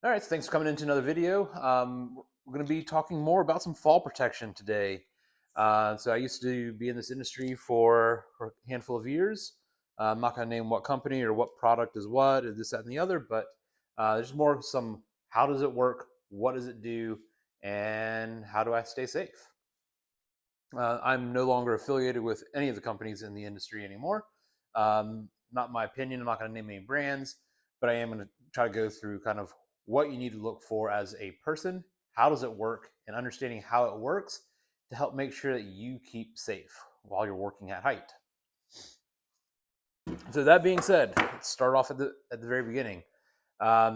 All right, so thanks for coming into another video. We're going to be talking more about some fall protection today. So I used to be in this industry for a handful of years. I'm not going to name what company or what product is what, or this, that, and the other, but there's more of some how does it work, what does it do, and how do I stay safe? I'm no longer affiliated with any of the companies in the industry anymore. Not my opinion. I'm not going to name any brands, but I am going to try to go through kind of what you need to look for as a person, how does it work, and understanding how it works to help make sure that you keep safe while you're working at height. So that being said, let's start off at the very beginning. Why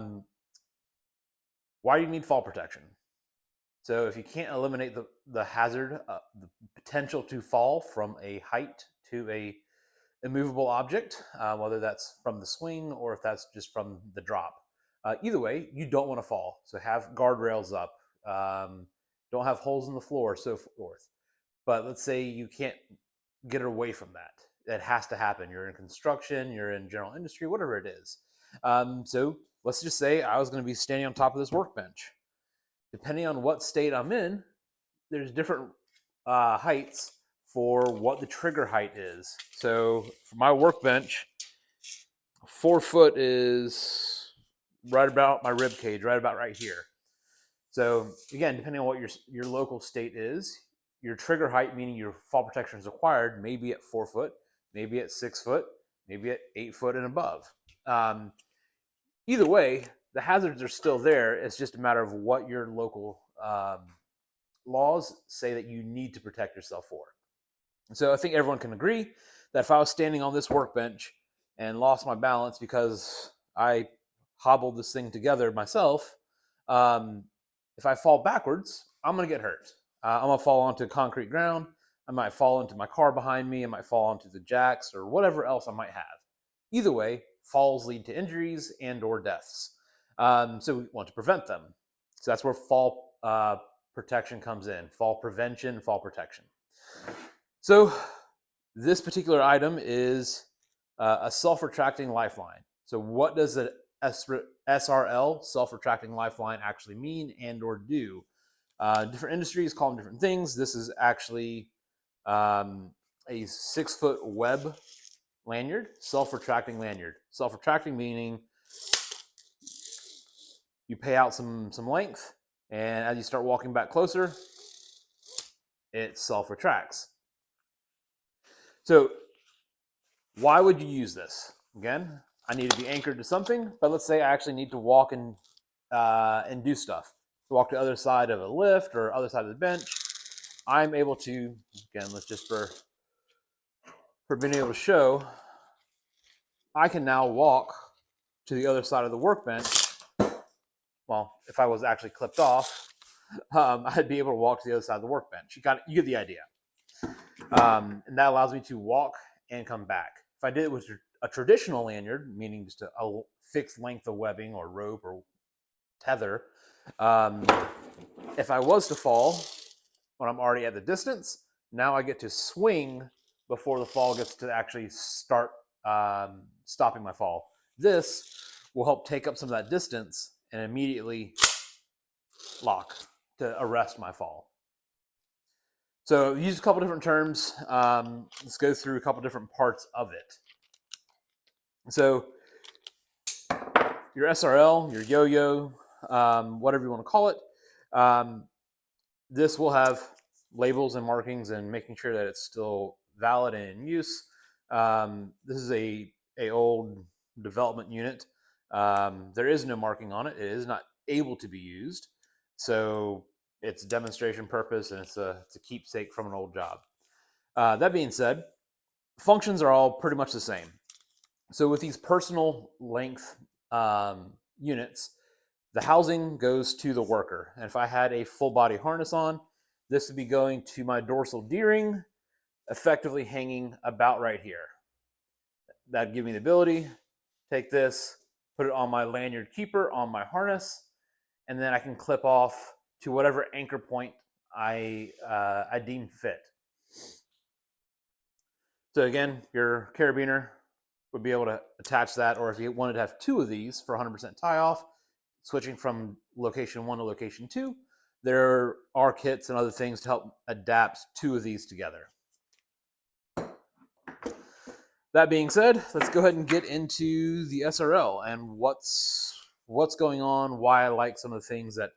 do you need fall protection? So if you can't eliminate the hazard, the potential to fall from a height to a immovable object, whether that's from the swing or if that's just from the drop. Either way, you don't want to fall. So have guardrails up. Don't have holes in the floor, so forth. But let's say you can't get away from that. That has to happen. You're in construction, you're in general industry, whatever it is. So let's just say I was going to be standing on top of this workbench. Depending on what state I'm in, there's different heights for what the trigger height is. So for my workbench, 4 foot is right about my rib cage, right about right here. So again, depending on what your local state is, your trigger height, meaning your fall protection is required, may be at 4 foot, maybe at 6 foot, maybe at 8 foot and above. Either way, the hazards are still there. It's just a matter of what your local laws say that you need to protect yourself for. So I think everyone can agree that if I was standing on this workbench and lost my balance because I hobbled this thing together myself, if I fall backwards, I'm going to get hurt. I'm going to fall onto concrete ground. I might fall into my car behind me. I might fall onto the jacks or whatever else I might have. Either way, falls lead to injuries and or deaths. So we want to prevent them. So that's where fall protection comes in. Fall prevention, fall protection. So this particular item is a self-retracting lifeline. So what does an SRL, self-retracting lifeline, actually mean and or do? Different industries call them different things. This is actually a 6 foot web lanyard, self-retracting lanyard. Self-retracting meaning you pay out some length, and as you start walking back closer, it self-retracts. So why would you use this? Again, I need to be anchored to something, but let's say I actually need to walk and do stuff. Walk to the other side of a lift or other side of the bench. I'm able to, again, let's just for being able to show, I can now walk to the other side of the workbench. Well, if I was actually clipped off, I'd be able to walk to the other side of the workbench. You get the idea. And that allows me to walk and come back. If I did it with a traditional lanyard, meaning just a fixed length of webbing or rope or tether, if I was to fall when I'm already at the distance, now I get to swing before the fall gets to actually start stopping my fall. This will help take up some of that distance and immediately lock to arrest my fall. So use a couple different terms. Let's go through a couple different parts of it. So your SRL, your yo-yo, whatever you want to call it, this will have labels and markings and making sure that it's still valid and in use. This is a old development unit. There is no marking on it. It is not able to be used. So it's demonstration purpose, and it's a keepsake from an old job. That being said, functions are all pretty much the same. So with these personal length units, the housing goes to the worker. And if I had a full body harness on, this would be going to my dorsal D-ring, effectively hanging about right here. That'd give me the ability to take this, put it on my lanyard keeper on my harness, and then I can clip off to whatever anchor point I deem fit. So again, your carabiner would be able to attach that, or if you wanted to have 2 of these for 100% tie off, switching from location 1 to location 2, there are kits and other things to help adapt 2 of these together. That being said, let's go ahead and get into the SRL and what's going on, why I like some of the things that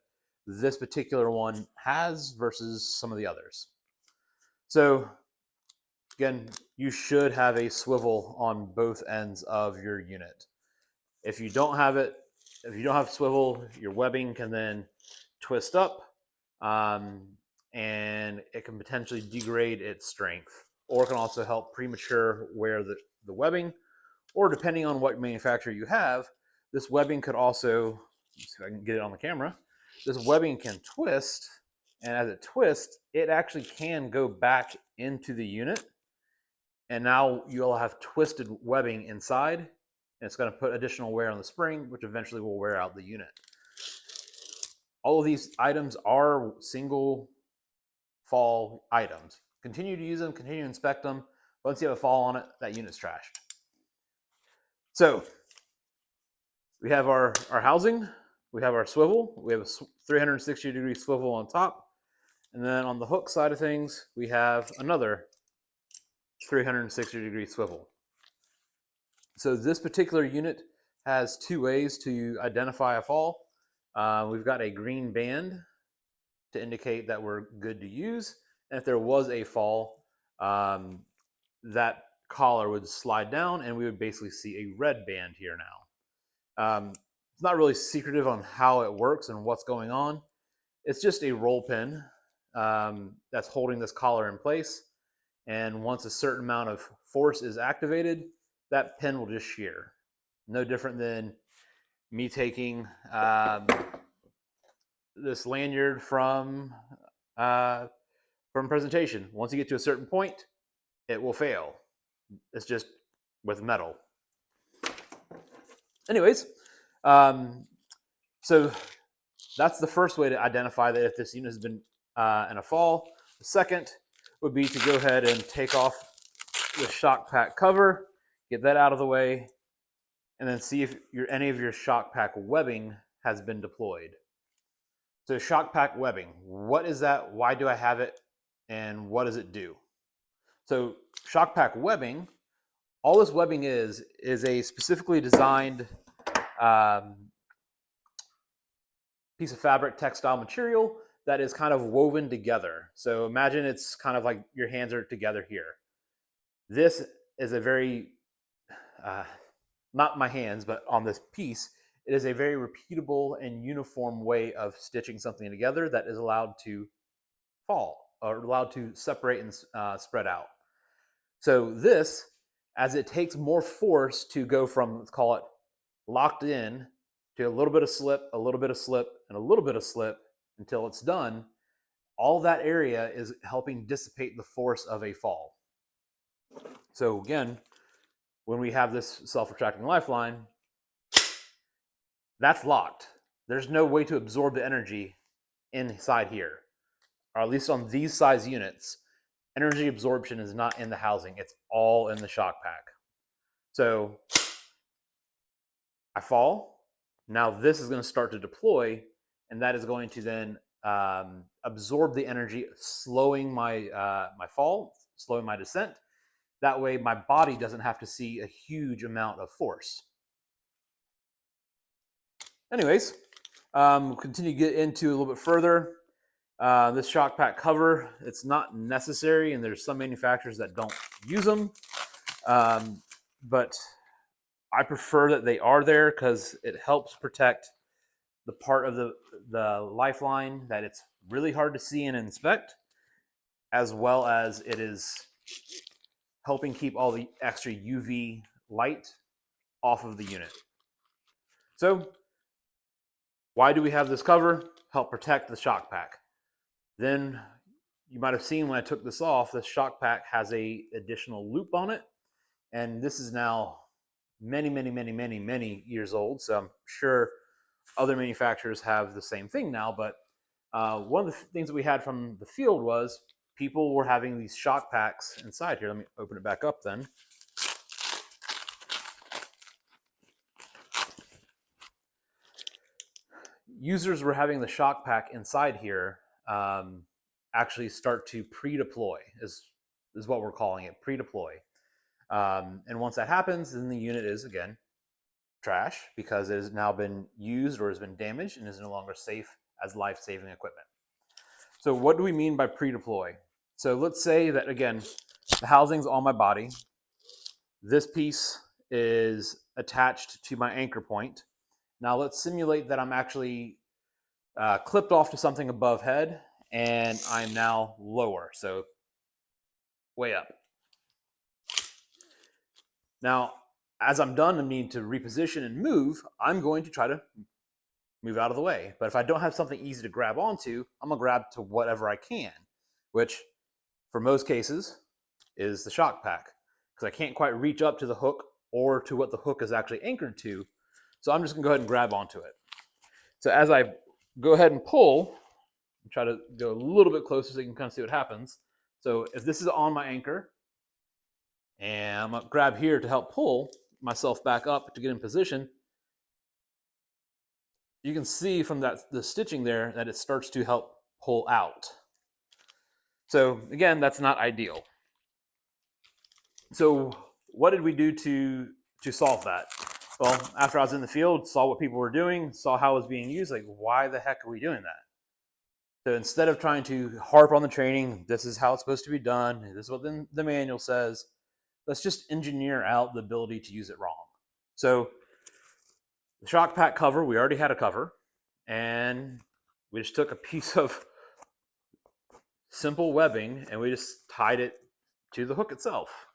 this particular one has versus some of the others. So again, you should have a swivel on both ends of your unit. If you don't have it, if you don't have swivel, your webbing can then twist up, and it can potentially degrade its strength, or it can also help premature wear the webbing, or depending on what manufacturer you have, this webbing could also, let's see if I can get it on the camera, this webbing can twist, and as it twists, it actually can go back into the unit, and now you'll have twisted webbing inside, and it's going to put additional wear on the spring, which eventually will wear out the unit. All of these items are single fall items. Continue to use them, continue to inspect them. Once you have a fall on it, that unit's trashed. So we have our housing, we have our swivel, we have a 360-degree swivel on top, and then on the hook side of things, we have another 360-degree swivel. So this particular unit has 2 ways to identify a fall. We've got a green band to indicate that we're good to use. And if there was a fall, that collar would slide down and we would basically see a red band here now. It's not really secretive on how it works and what's going on. It's just a roll pin that's holding this collar in place. And once a certain amount of force is activated, that pin will just shear. No different than me taking this lanyard from presentation. Once you get to a certain point, it will fail. It's just with metal. Anyways, so that's the first way to identify that if this unit has been in a fall. The second would be to go ahead and take off the shock pack cover, get that out of the way, and then see if any of your shock pack webbing has been deployed. So shock pack webbing, what is that? Why do I have it? And what does it do? So shock pack webbing, all this webbing is a specifically designed piece of fabric, textile material that is kind of woven together. So imagine it's kind of like your hands are together here. This is a very, not my hands, but on this piece, it is a very repeatable and uniform way of stitching something together that is allowed to fall or allowed to separate and spread out. So this, as it takes more force to go from, let's call it locked in, to a little bit of slip, a little bit of slip, and a little bit of slip until it's done, all that area is helping dissipate the force of a fall. So again, when we have this self-retracting lifeline, that's locked. There's no way to absorb the energy inside here, or at least on these size units. Energy absorption is not in the housing. It's all in the shock pack. So I fall. Now this is going to start to deploy, and that is going to then absorb the energy, slowing my my fall, slowing my descent. That way my body doesn't have to see a huge amount of force. Anyways, we'll continue to get into a little bit further. This shock pack cover, it's not necessary, and there's some manufacturers that don't use them. But I prefer that they are there because it helps protect the part of the lifeline that it's really hard to see and inspect, as well as it is helping keep all the extra UV light off of the unit. So why do we have this cover? Help protect the shock pack. Then you might have seen when I took this off, the shock pack has a additional loop on it. And this is now many years old. So I'm sure other manufacturers have the same thing now. But one of the things that we had from the field was people were having these shock packs inside here. Let me open it back up then. users were having the shock pack inside here actually start to pre-deploy, is what we're calling it, pre-deploy. And once that happens, then the unit is, again, trash because it has now been used or has been damaged and is no longer safe as life-saving equipment. So what do we mean by pre-deploy? So let's say that, again, the housing's on my body. This piece is attached to my anchor point. Now let's simulate that I'm actually clipped off to something above head and I'm now lower, so way up. Now, as I'm done and need to reposition and move, I'm going to try to move out of the way. But if I don't have something easy to grab onto, I'm gonna grab to whatever I can, which for most cases is the shock pack, because I can't quite reach up to the hook or to what the hook is actually anchored to. So I'm just gonna go ahead and grab onto it. So as I go ahead and pull, try to go a little bit closer so you can kind of see what happens. So if this is on my anchor, and I'm gonna grab here to help pull myself back up to get in position, you can see from the stitching there that it starts to help pull out. So again, that's not ideal. So what did we do to solve that? Well, after I was in the field, saw what people were doing, saw how it was being used, like, why the heck are we doing that? So instead of trying to harp on the training, this is how it's supposed to be done, this is what the manual says, let's just engineer out the ability to use it wrong. So the shock pack cover, we already had a cover, and we just took a piece of simple webbing and we just tied it to the hook itself.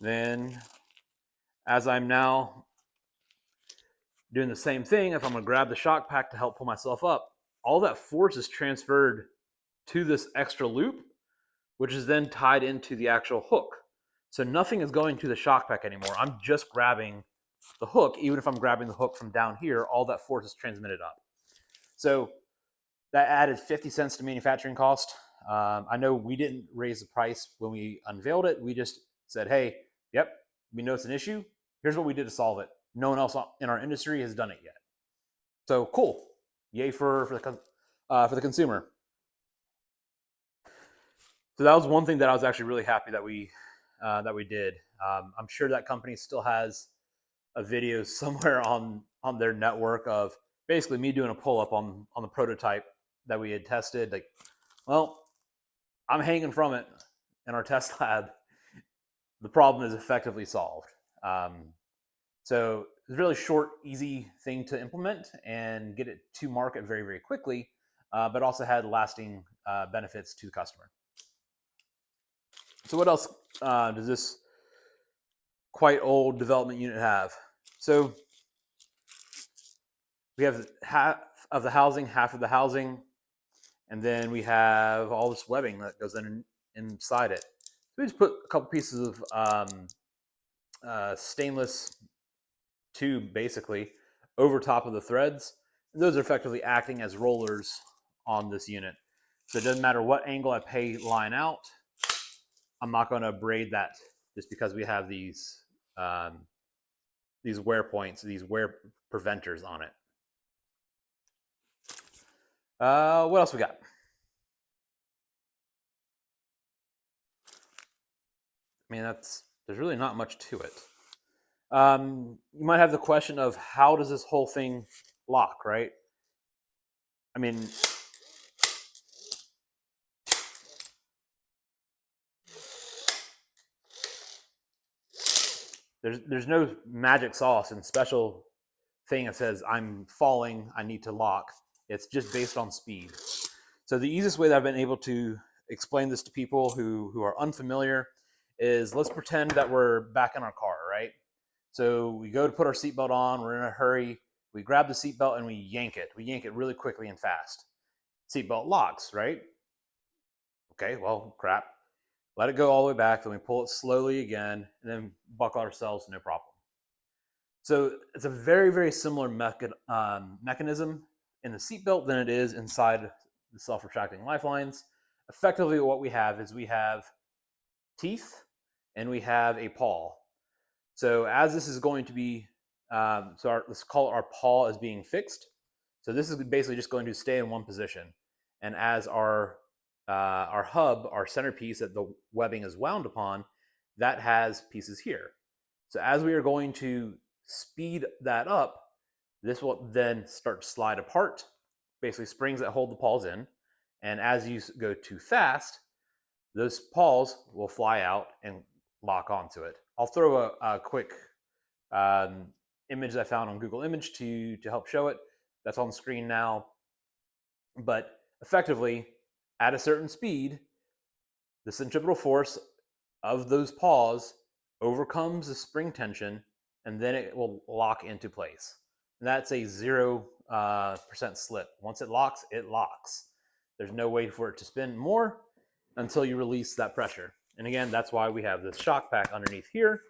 Then, as I'm now doing the same thing, if I'm going to grab the shock pack to help pull myself up, all that force is transferred to this extra loop, which is then tied into the actual hook. So nothing is going to the shock pack anymore. I'm just grabbing the hook. Even if I'm grabbing the hook from down here, all that force is transmitted up. So that added 50 cents to manufacturing cost. I know we didn't raise the price when we unveiled it. We just said, hey, yep, we know it's an issue. Here's what we did to solve it. No one else in our industry has done it yet. So cool. Yay for the consumer. So that was one thing that I was actually really happy that we did. I'm sure that company still has a video somewhere on their network of basically me doing a pull-up on the prototype that we had tested. Like, well, I'm hanging from it in our test lab. The problem is effectively solved. So it's a really short, easy thing to implement and get it to market very, very quickly, but also had lasting benefits to the customer. So what else does this quite old development unit have? So we have half of the housing, and then we have all this webbing that goes inside it. So we just put a couple pieces of stainless tube, basically, over top of the threads. And those are effectively acting as rollers on this unit. So it doesn't matter what angle I pay line out, I'm not going to braid that just because we have these wear points, these wear preventers on it. What else we got? I mean, there's really not much to it. You might have the question of how does this whole thing lock, right? I mean, there's no magic sauce and special thing that says I'm falling, I need to lock. It's just based on speed. So the easiest way that I've been able to explain this to people who are unfamiliar is, let's pretend that we're back in our car, right? So we go to put our seatbelt on, we're in a hurry, we grab the seatbelt and we yank it. We yank it really quickly and fast. Seatbelt locks, right? Okay, well, crap. Let it go all the way back, then we pull it slowly again, and then buckle ourselves, no problem. So it's a very, very similar mechanism in the seatbelt than it is inside the self-retracting lifelines. Effectively, what we have is we have teeth and we have a pawl. So as this is going to be, let's call our pawl as being fixed. So this is basically just going to stay in one position. And as our hub, our centerpiece that the webbing is wound upon, that has pieces here. So as we are going to speed that up, this will then start to slide apart, basically springs that hold the pawls in. And as you go too fast, those pawls will fly out and lock onto it. I'll throw a quick image that I found on Google Image to help show it. That's on the screen now. But effectively, at a certain speed, the centripetal force of those paws overcomes the spring tension, and then it will lock into place. And that's a 0% slip. Once it locks, it locks. There's no way for it to spin more until you release that pressure. And again, that's why we have this shock pack underneath here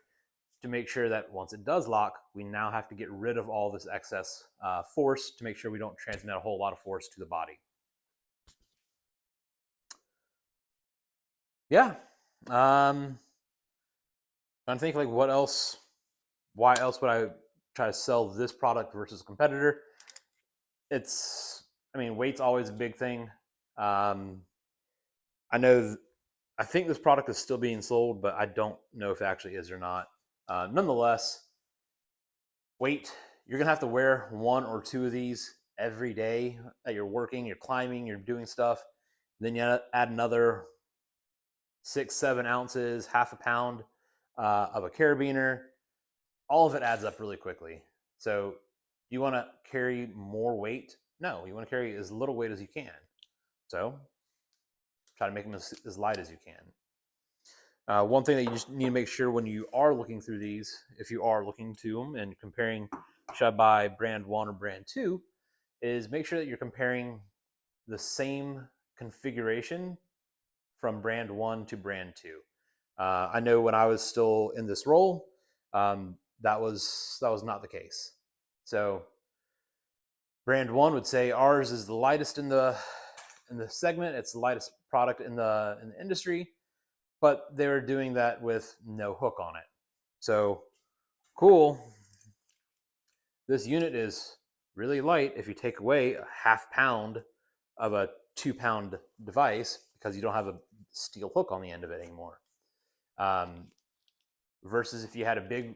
to make sure that once it does lock, we now have to get rid of all this excess force to make sure we don't transmit a whole lot of force to the body. Yeah. Trying to think like what else, why else would I try to sell this product versus a competitor? It's, I mean, weight's always a big thing. I think this product is still being sold, but I don't know if it actually is or not. Nonetheless, weight, you're gonna have to wear 1 or 2 of these every day that you're working, you're climbing, you're doing stuff. Then you add another 6-7 ounces, half a pound of a carabiner. All of it adds up really quickly. So you want to carry more weight? No, you want to carry as little weight as you can. So try to make them as light as you can. One thing that you just need to make sure when you are looking through these, if you are looking to them and comparing, should I buy brand 1 or brand 2, is make sure that you're comparing the same configuration from brand 1 to brand 2. I know when I was still in this role, that was not the case. So brand 1 would say ours is the lightest in the segment. It's the lightest product in the industry, but they were doing that with no hook on it. So cool. This unit is really light if you take away a half pound of a 2-pound device because you don't have a steel hook on the end of it anymore. Versus if you had a big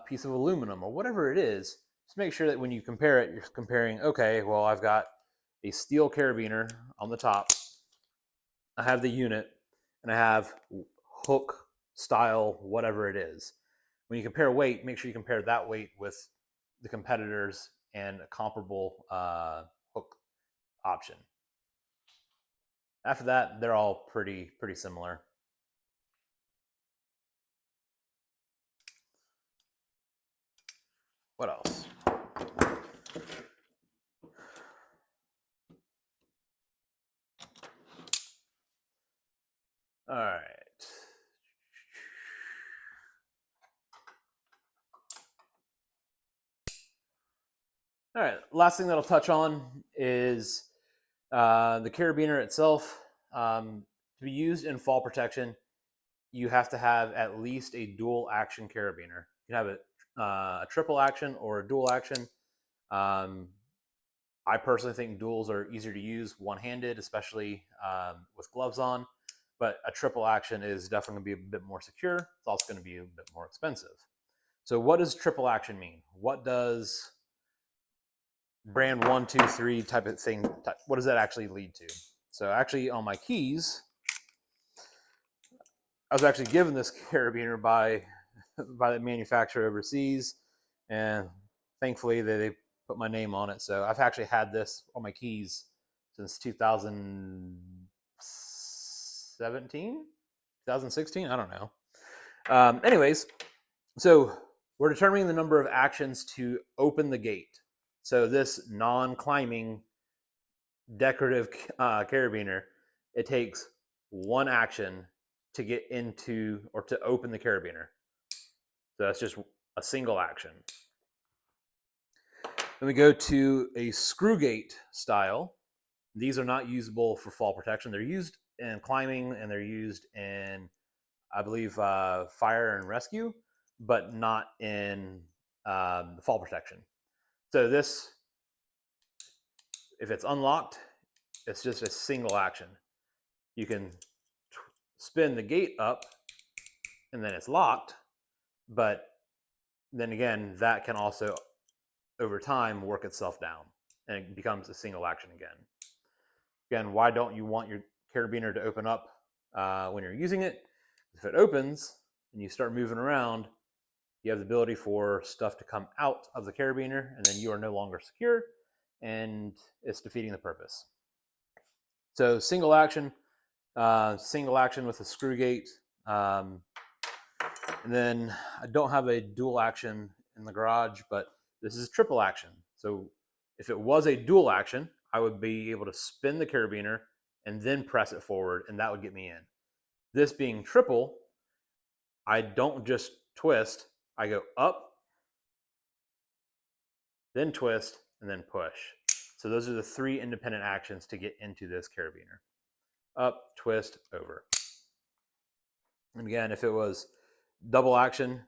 piece of aluminum or whatever it is, just make sure that when you compare it, you're comparing, okay, well, I've got a steel carabiner on the top, I have the unit, and I have hook style, whatever it is. When you compare weight, make sure you compare that weight with the competitors and a comparable hook option. After that, they're all pretty similar. What else? All right. All right. Last thing that I'll touch on is the carabiner itself. To be used in fall protection, you have to have at least a dual action carabiner. You can have a triple action or a dual action. I personally think duals are easier to use one-handed, especially with gloves on. But a triple action is definitely going to be a bit more secure. It's also going to be a bit more expensive. So what does triple action mean? What does brand 1, 2, 3 type of thing, what does that actually lead to? So actually on my keys, I was actually given this carabiner by the manufacturer overseas, and thankfully they put my name on it. So I've actually had this on my keys since 2017, 2016, I don't know. Anyways, so we're determining the number of actions to open the gate. So this non-climbing decorative carabiner, it takes 1 action to get into or to open the carabiner. So that's just a single action. Then we go to a screw gate style. These are not usable for fall protection. They're used in climbing and they're used in, I believe, fire and rescue, but not in the fall protection. So this If it's unlocked, it's just a single action. You can spin the gate up and then it's locked, but then again, that can also, over time, work itself down and it becomes a single action again. Again, why don't you want your carabiner to open up when you're using it? If it opens and you start moving around, you have the ability for stuff to come out of the carabiner and then you are no longer secure and it's defeating the purpose. So single action with a screw gate. And then I don't have a dual action in the garage, but this is triple action. So if it was a dual action, I would be able to spin the carabiner and then press it forward, and that would get me in. This being triple, I don't just twist, I go up, then twist, and then push. So those are the 3 independent actions to get into this carabiner. Up, twist, over. And again, if it was double action,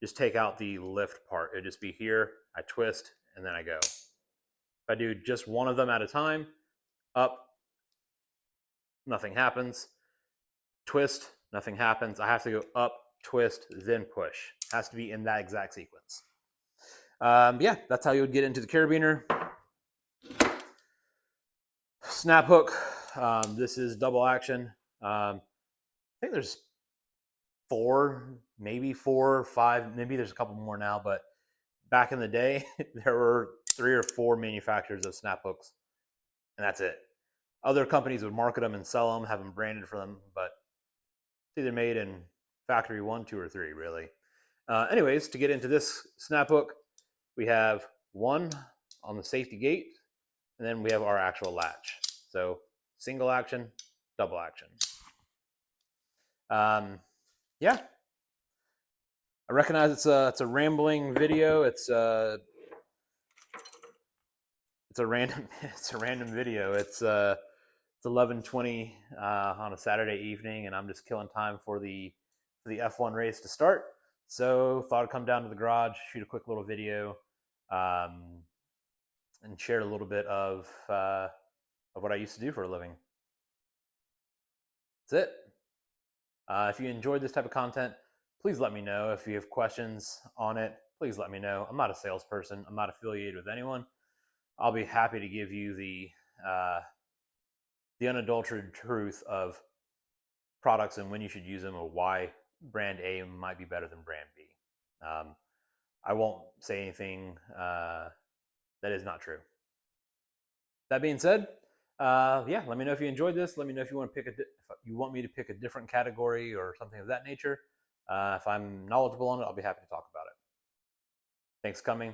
just take out the lift part. It'd just be here, I twist, and then I go. If I do just one of them at a time, up, nothing happens. Twist, nothing happens. I have to go up, twist, then push. It has to be in that exact sequence. Yeah, that's how you would get into the carabiner. Snap hook. This is double action. I think there's 4, maybe 4 or 5, maybe there's a couple more now, but back in the day, there were 3 or 4 manufacturers of snap hooks, and that's it. Other companies would market them and sell them, have them branded for them, but it's either made in factory 1, 2, or 3, really. Anyways, to get into this snap hook, we have one on the safety gate, and then we have our actual latch. So single action, double action. Yeah, I recognize it's a rambling video. It's a random video. It's 11:20 on a Saturday evening, and I'm just killing time for the F1 race to start. So thought I'd come down to the garage, shoot a quick little video, and share a little bit of what I used to do for a living. That's it. If you enjoyed this type of content, please let me know. If you have questions on it, please let me know. I'm not a salesperson. I'm not affiliated with anyone. I'll be happy to give you the unadulterated truth of products and when you should use them, or why brand A might be better than brand B. I won't say anything that is not true. That being said, yeah, let me know if you enjoyed this. Let me know if you want to if you want me to pick a different category or something of that nature. If I'm knowledgeable on it, I'll be happy to talk about it. Thanks for coming.